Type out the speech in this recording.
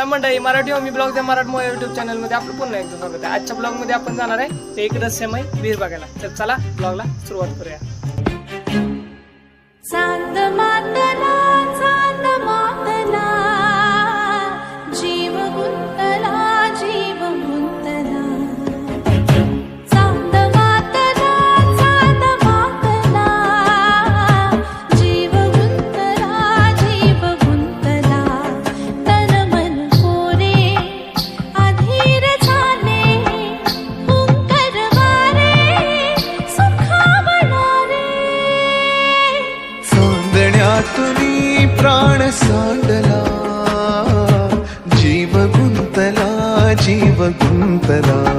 नमस्कार मंडळी, मराठी होमी ब्लॉग त्या मराठी युट्यूब चॅनल मध्ये आपलं पुन्हा एकदा स्वागत आहे। आजच्या ब्लॉग मध्ये आपण जाणार आहे ते एक रहस्यमय विहीर बघायला। तर चला ब्लॉगला सुरुवात करूया। चांद मातला जीव गुंतला जीव गुंतला। चांद मातला जीव गुंतला जीव गुंतला। तन मन कोरे अधीर झाले हुंकर वारे सुखावणारे। चांदण्यातुनी प्राण सांडला जीव गुंतला जीव गुंतला।